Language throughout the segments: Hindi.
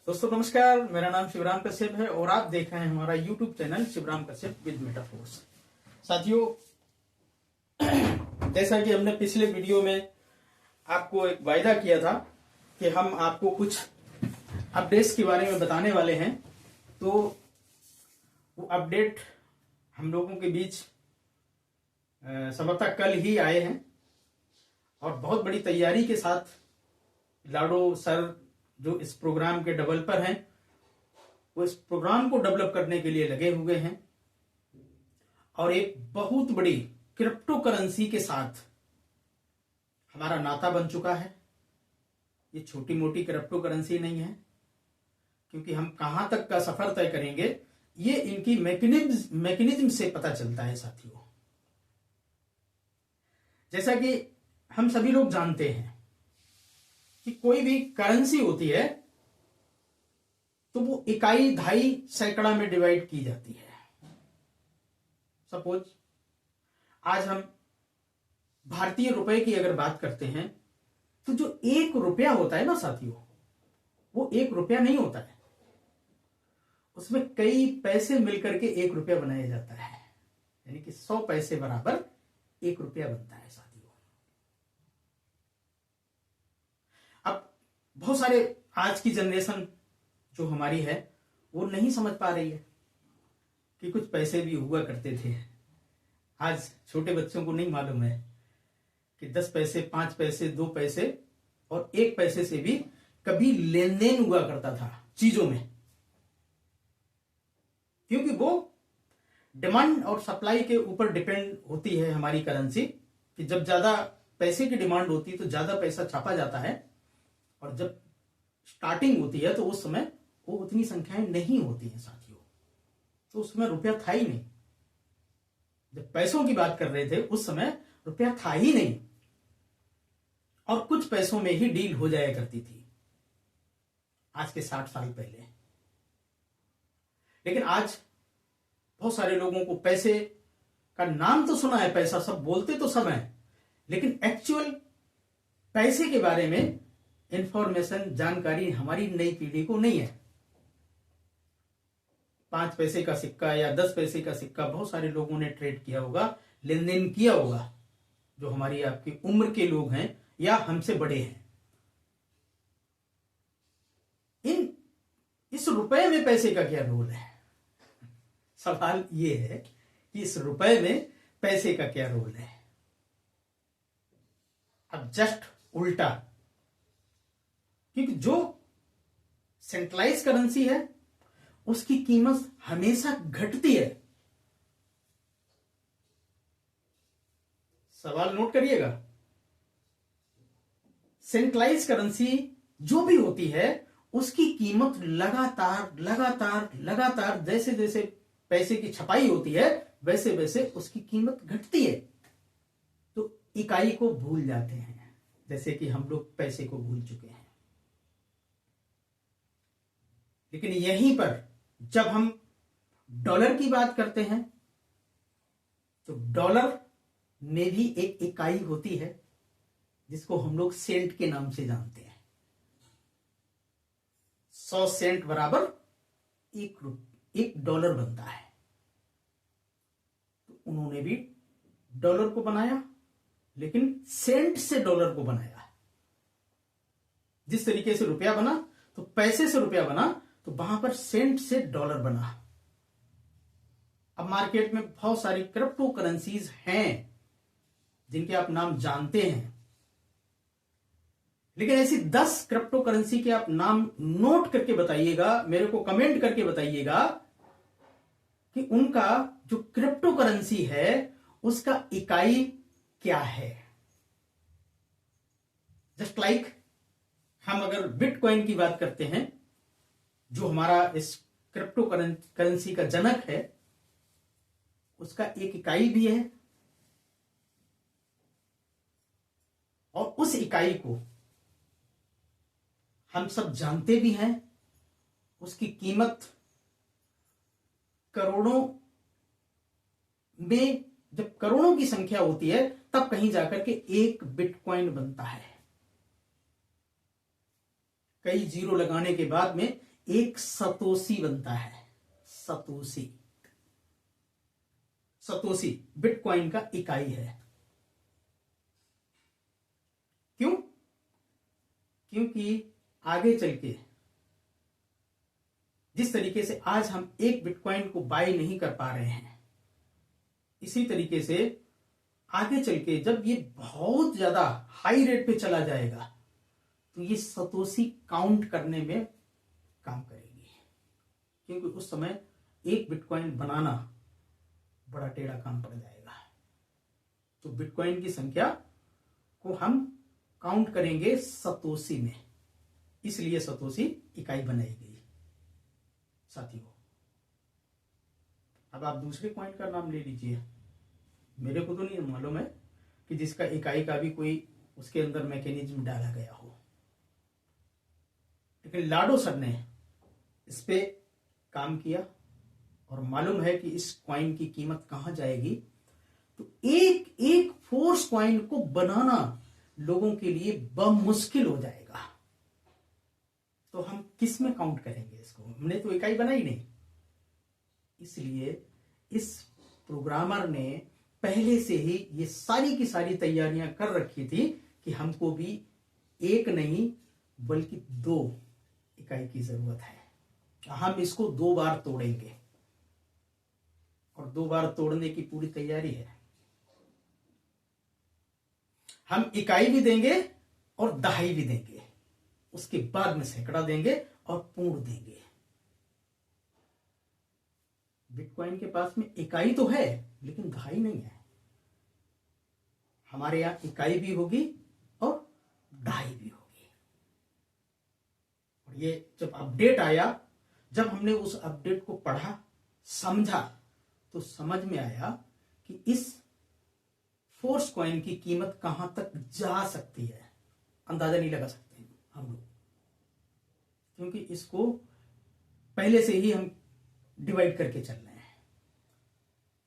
दोस्तों नमस्कार, मेरा नाम शिवराम कश्यप है और आप देख रहे हैं हमारा YouTube channel Shivram Kashyap with Metaforce. साथियों, जैसा कि हमने पिछले वीडियो में आपको एक वायदा किया था कि हम आपको कुछ अपडेट्स के बारे में बताने वाले हैं, तो वो अपडेट हम लोगों के बीच संभवतः कल ही आए हैं और बहुत बड़ी तैयारी के साथ लाडो सर जो इस प्रोग्राम के डेवलपर हैं वो इस प्रोग्राम को डेवलप करने के लिए लगे हुए हैं और एक बहुत बड़ी क्रिप्टो करेंसी के साथ हमारा नाता बन चुका है। ये छोटी मोटी क्रिप्टो करेंसी नहीं है, क्योंकि हम कहां तक का सफर तय करेंगे ये इनकी मैकेनिज्म से पता चलता है। साथियों, जैसा कि हम सभी लोग जानते हैं कि कोई भी करेंसी होती है तो वो इकाई, दहाई, सैकड़ा में डिवाइड की जाती है। सपोज आज हम भारतीय रुपए की अगर बात करते हैं तो जो 1 रुपया होता है ना साथियों, वो 1 रुपया नहीं होता है, उसमें कई पैसे मिलकर के 1 रुपया बनाया जाता है, यानी कि 100 पैसे बराबर 1 रुपया बनता है। साथियों, अब बहुत सारे आज की जनरेशन जो हमारी है वो नहीं समझ पा रही है कि कुछ पैसे भी हुआ करते थे। आज छोटे बच्चों को नहीं मालूम है कि 10 पैसे, 5 पैसे, 2 पैसे और 1 पैसे से भी कभी लेन देन हुआ करता था चीजों में, क्योंकि वो डिमांड और सप्लाई के ऊपर डिपेंड होती है हमारी करेंसी, कि जब ज्यादा पैसे की डिमांड होती है तो ज्यादा पैसा छापा जाता है, और जब स्टार्टिंग होती है तो उस समय वो उतनी संख्याएं नहीं होती हैं साथियों, तो उसमें रुपया था ही नहीं। जब पैसों की बात कर रहे थे उस समय रुपया था ही नहीं और कुछ पैसों में ही डील हो जाया करती थी आज के 60 साल पहले। लेकिन आज बहुत सारे लोगों को पैसे का नाम तो सुना है, पैसा सब बोलते तो सब है, लेकिन एक्चुअल पैसे के बारे में इंफॉर्मेशन, जानकारी हमारी नई पीढ़ी को नहीं है। 5 पैसे का सिक्का या 10 पैसे का सिक्का बहुत सारे लोगों ने ट्रेड किया होगा, लेन देन किया होगा, जो हमारी आपकी उम्र के लोग हैं या हमसे बड़े हैं। इस रुपए में पैसे का क्या रोल है? सवाल ये है कि इस रुपए में पैसे का क्या रोल है। अब जस्ट उल्टा, क्योंकि जो सेंट्रलाइज करेंसी है उसकी कीमत हमेशा घटती है। सवाल नोट करिएगा, सेंट्रलाइज करेंसी जो भी होती है उसकी कीमत लगातार लगातार लगातार जैसे जैसे पैसे की छपाई होती है वैसे वैसे उसकी कीमत घटती है। तो इकाई को भूल जाते हैं, जैसे कि हम लोग पैसे को भूल चुके हैं। लेकिन यहीं पर जब हम डॉलर की बात करते हैं तो डॉलर में भी एक इकाई होती है जिसको हम लोग सेंट के नाम से जानते हैं। 100 सेंट बराबर 1 डॉलर बनता है। तो उन्होंने भी डॉलर को बनाया, लेकिन सेंट से डॉलर को बनाया। जिस तरीके से रुपया बना तो पैसे से रुपया बना, तो वहां पर सेंट से डॉलर बना। अब मार्केट में बहुत सारी क्रिप्टो करेंसीज हैं जिनके आप नाम जानते हैं, लेकिन ऐसी 10 क्रिप्टो करेंसी के आप नाम नोट करके बताइएगा, मेरे को कमेंट करके बताइएगा कि उनका जो क्रिप्टो करेंसी है उसका इकाई क्या है। जस्ट लाइक हम अगर बिटकॉइन की बात करते हैं, जो हमारा इस क्रिप्टो करेंसी का जनक है, उसका एक इकाई भी है और उस इकाई को हम सब जानते भी हैं। उसकी कीमत करोड़ों में, जब करोड़ों की संख्या होती है तब कहीं जाकर के 1 बिटकॉइन बनता है। कई जीरो लगाने के बाद में एक सतोसी बनता है। सतोसी, सतोसी बिटकॉइन का इकाई है। क्यों? क्योंकि आगे चल के जिस तरीके से आज हम एक बिटकॉइन को बाय नहीं कर पा रहे हैं, इसी तरीके से आगे चल के जब ये बहुत ज्यादा हाई रेट पे चला जाएगा तो ये सतोसी काउंट करने में काम करेगी, क्योंकि उस समय एक बिटकॉइन बनाना बड़ा टेढ़ा काम पड़ जाएगा। तो बिटकॉइन की संख्या को हम काउंट करेंगे सतोसी में, इसलिए सतोसी इकाई बनाई गई। साथियों, अब आप दूसरे कॉइन का नाम ले लीजिए। मेरे को तो नहीं मालूम है कि जिसका इकाई का भी कोई उसके अंदर मैकेनिज्म डाला गया हो, लेकिन लाडो सर ने इस पे काम किया और मालूम है कि इस कॉइन की कीमत कहां जाएगी। तो एक एक फोर्स कॉइन को बनाना लोगों के लिए बमुश्किल हो जाएगा। तो हम किस में काउंट करेंगे इसको? हमने तो इकाई बनाई नहीं। इसलिए इस प्रोग्रामर ने पहले से ही ये सारी की सारी तैयारियां कर रखी थी कि हमको भी एक नहीं बल्कि 2 इकाई की जरूरत है। हम इसको 2 बार तोड़ेंगे और 2 बार तोड़ने की पूरी तैयारी है। हम इकाई भी देंगे और दहाई भी देंगे, उसके बाद में सैकड़ा देंगे और पूर्ण देंगे। बिटकॉइन के पास में इकाई तो है लेकिन दहाई नहीं है। हमारे यहां इकाई भी होगी और दहाई भी होगी। और ये जब अपडेट आया, जब हमने उस अपडेट को पढ़ा समझा तो समझ में आया कि इस फोर्स कॉइन की कीमत कहां तक जा सकती है। अंदाजा नहीं लगा सकते हम लोग, क्योंकि इसको पहले से ही हम डिवाइड करके चल रहे हैं।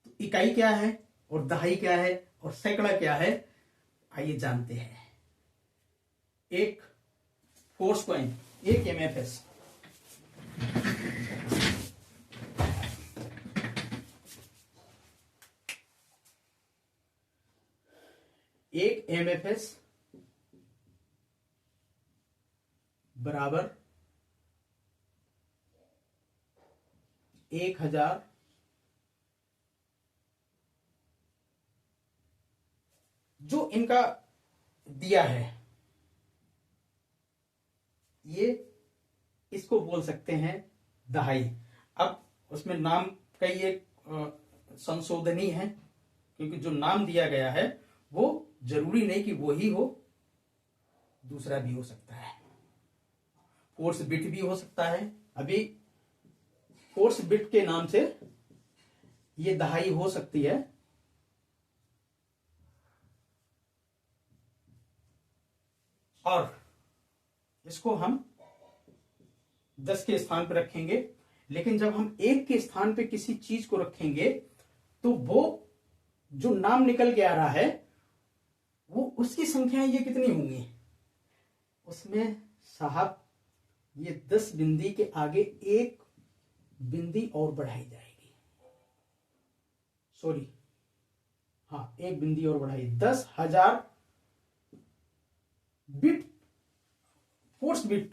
तो इकाई क्या है और दहाई क्या है और सैकड़ा क्या है, आइए जानते हैं। एक फोर्स कॉइन, एक एमएफएस, एक एमएफएस बराबर 1000 जो इनका दिया है, ये इसको बोल सकते हैं दहाई। अब उसमें नाम कई एक संशोधनी है, क्योंकि जो नाम दिया गया है वो जरूरी नहीं कि वो ही हो, दूसरा भी हो सकता है। फोर्स बिट भी हो सकता है। अभी फोर्स बिट के नाम से ये दहाई हो सकती है। और इसको हम 10 के स्थान पर रखेंगे, लेकिन जब हम 1 के स्थान पे किसी चीज को रखेंगे तो वो जो नाम निकल के आ रहा है वो उसकी संख्याएं ये कितनी होंगी, उसमें साहब ये 10 बिंदी के आगे 1 बिंदी और बढ़ाई जाएगी। सॉरी, हाँ, 1 बिंदी और बढ़ाई, 10,000 बिट, फोर्स बिट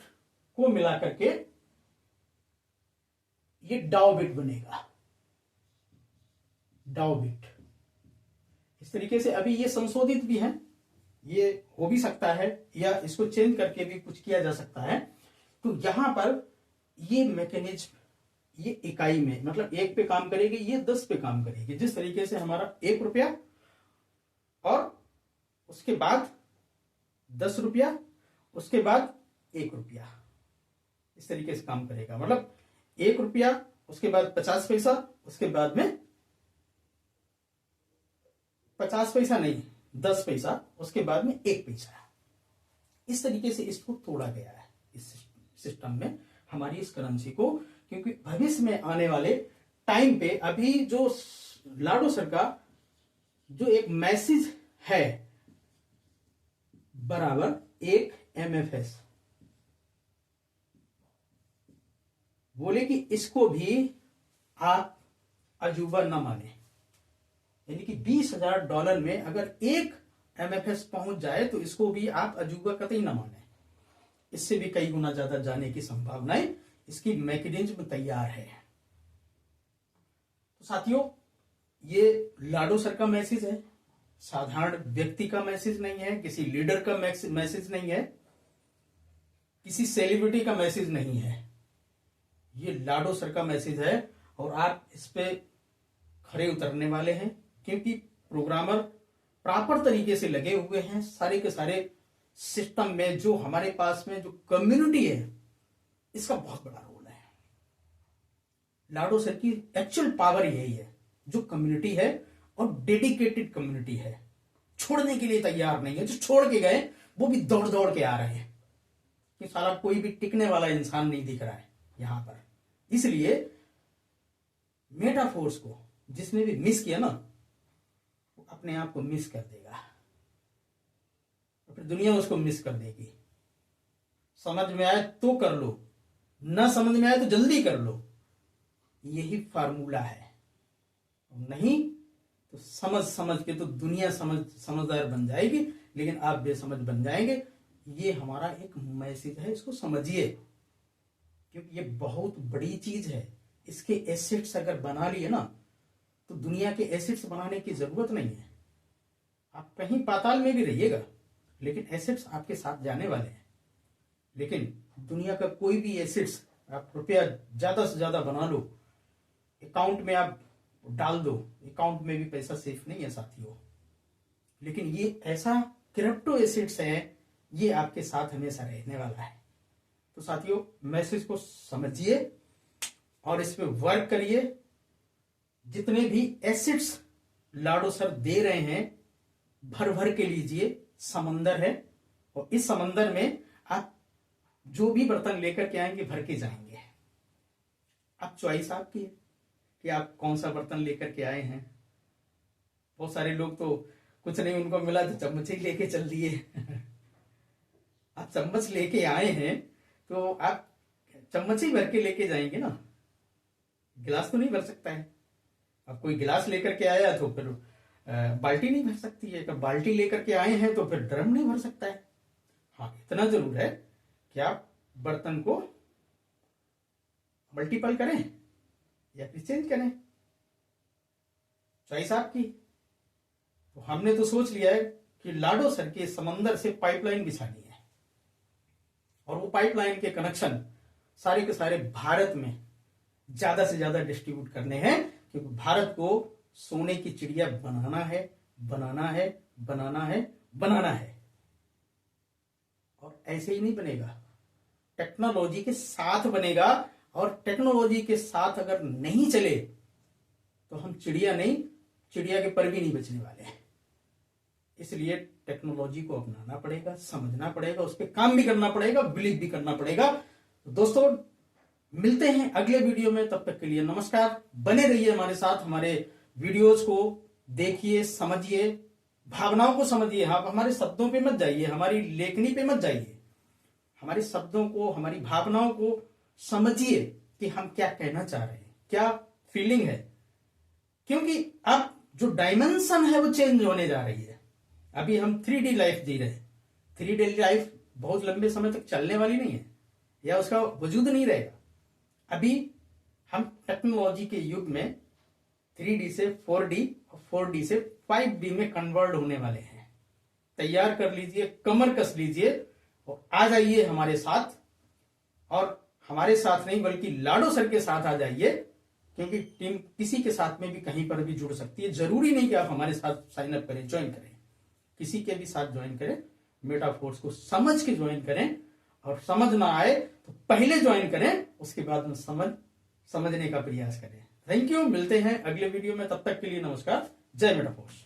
को मिला करके ये डाउ बिट बनेगा। डाउ बिट इस तरीके से अभी ये संशोधित भी है, ये हो भी सकता है या इसको चेंज करके भी कुछ किया जा सकता है। तो यहां पर ये मैकेनिज्म, ये इकाई में मतलब 1 पे काम करेगी, ये 10 पे काम करेगी। जिस तरीके से हमारा 1 रुपया और उसके बाद 10 रुपया, उसके बाद 1 रुपया, इस तरीके से काम करेगा। मतलब 1 रुपया, उसके बाद 50 पैसा, उसके बाद में 50 पैसा नहीं 10 पैसा, उसके बाद में 1 पैसा। इस तरीके से इसको तोड़ा गया है इस सिस्टम में हमारी इस करेंसी को, क्योंकि भविष्य में आने वाले टाइम पे अभी जो लाडो सर का जो एक मैसेज है बराबर 1 MFS, बोले कि इसको भी आप अजूबा न माने, यानी कि $20,000 में अगर एक MFS पहुंच जाए तो इसको भी आप अजूबा कतई न माने। इससे भी कई गुना ज्यादा जाने की संभावनाएं इसकी मैकेनिज्म तैयार है। तो साथियों, ये लाडो सर का मैसेज है, साधारण व्यक्ति का मैसेज नहीं है, किसी लीडर का मैसेज नहीं है, किसी सेलिब्रिटी का मैसेज नहीं है, ये लाडो सर का मैसेज है। और आप इस पे खरे उतरने वाले हैं, क्योंकि प्रोग्रामर प्रॉपर तरीके से लगे हुए हैं सारे के सारे सिस्टम में। जो हमारे पास में जो कम्युनिटी है, इसका बहुत बड़ा रोल है। लाडो सर की एक्चुअल पावर यही है, जो कम्युनिटी है और डेडिकेटेड कम्युनिटी है, छोड़ने के लिए तैयार नहीं है। जो छोड़ के गए वो भी दौड़ दौड़ के आ रहे हैं कि साला कोई भी टिकने वाला इंसान नहीं दिख रहा है यहां पर। इसलिए मेटाफोर्स को जिसने भी मिस किया ना, वो अपने आप को मिस कर देगा, फिर दुनिया उसको मिस कर देगी। समझ में आए तो कर लो, ना समझ में आए तो जल्दी कर लो, यही फार्मूला है। नहीं तो समझ समझ के तो दुनिया समझदार बन जाएगी, लेकिन आप बेसमझ बन जाएंगे। ये हमारा एक मैसेज है, इसको समझिए, क्योंकि ये बहुत बड़ी चीज है। इसके एसेट्स अगर बना लिए ना, तो दुनिया के एसेट्स बनाने की जरूरत नहीं है। आप कहीं पाताल में भी रहिएगा, लेकिन एसेट्स आपके साथ जाने वाले हैं। लेकिन दुनिया का कोई भी एसेट्स आप रुपया ज्यादा से ज्यादा बना लो, अकाउंट में आप डाल दो, अकाउंट में भी पैसा सेफ नहीं है साथियों। लेकिन ये ऐसा क्रिप्टो एसेट्स है, ये आपके साथ हमेशा रहने वाला है। तो साथियों, मैसेज को समझिए और इस पे वर्क करिए। जितने भी एसेट्स लाडो सर दे रहे हैं, भर भर के लीजिए। समंदर है, और इस समंदर में आप जो भी बर्तन लेकर के आएंगे भर के जाएंगे। अब चॉइस आपकी है कि आप कौन सा बर्तन लेकर के आए हैं। बहुत सारे लोग तो कुछ नहीं उनको मिला तो चम्मच ही लेके चल दिए। आप चम्मच लेके आए हैं तो आप चम्मच ही भर के लेके जाएंगे ना, गिलास तो नहीं भर सकता है। अब कोई गिलास लेकर के आया तो फिर बाल्टी नहीं भर सकती है। अगर बाल्टी लेकर के आए हैं तो फिर ड्रम नहीं भर सकता है। हाँ, इतना जरूर है कि आप बर्तन को मल्टीपल करें या फिर चेंज करें, चॉइस आपकी। तो हमने तो सोच लिया है कि लाडो सर के समंदर से पाइपलाइन बिछानी है, और वो पाइपलाइन के कनेक्शन सारे के सारे भारत में ज्यादा से ज्यादा डिस्ट्रीब्यूट करने हैं, क्योंकि भारत को सोने की चिड़िया बनाना है, बनाना है, बनाना है, बनाना है। और ऐसे ही नहीं बनेगा, टेक्नोलॉजी के साथ बनेगा। और टेक्नोलॉजी के साथ अगर नहीं चले तो हम चिड़िया नहीं, चिड़िया के पर भी नहीं बचने वाले हैं। इसलिए टेक्नोलॉजी को अपनाना पड़ेगा, समझना पड़ेगा, उस पर काम भी करना पड़ेगा, बिलीव भी करना पड़ेगा। तो दोस्तों, मिलते हैं अगले वीडियो में, तब तक के लिए नमस्कार। बने रहिए हमारे साथ, हमारे वीडियोस को देखिए, समझिए, भावनाओं को समझिए। आप हमारे शब्दों पे मत जाइए, हमारी लेखनी पे मत जाइए, हमारे शब्दों को, हमारी भावनाओं को समझिए कि हम क्या कहना चाह रहे हैं, क्या फीलिंग है। क्योंकि अब जो डायमेंशन है वो चेंज होने जा रही है। अभी हम 3D लाइफ जी रहे हैं। 3D लाइफ बहुत लंबे समय तक चलने वाली नहीं है, या उसका वजूद नहीं रहेगा। अभी हम टेक्नोलॉजी के युग में 3D से 4D और 4D से 5D में कन्वर्ट होने वाले हैं। तैयार कर लीजिए, कमर कस लीजिए और आ जाइए हमारे साथ। और हमारे साथ नहीं बल्कि लाडो सर के साथ आ जाइए, क्योंकि टीम किसी के साथ में भी कहीं पर भी जुड़ सकती है। जरूरी नहीं कि आप हमारे साथ साइन अप करें, ज्वाइन करें, किसी के भी साथ ज्वाइन करें। मेटाफोर्स को समझ के ज्वाइन करें, और समझ ना आए तो पहले ज्वाइन करें, उसके बाद में समझने का प्रयास करें। थैंक यू, मिलते हैं अगले वीडियो में, तब तक के लिए नमस्कार। जय मेटाफोर्स।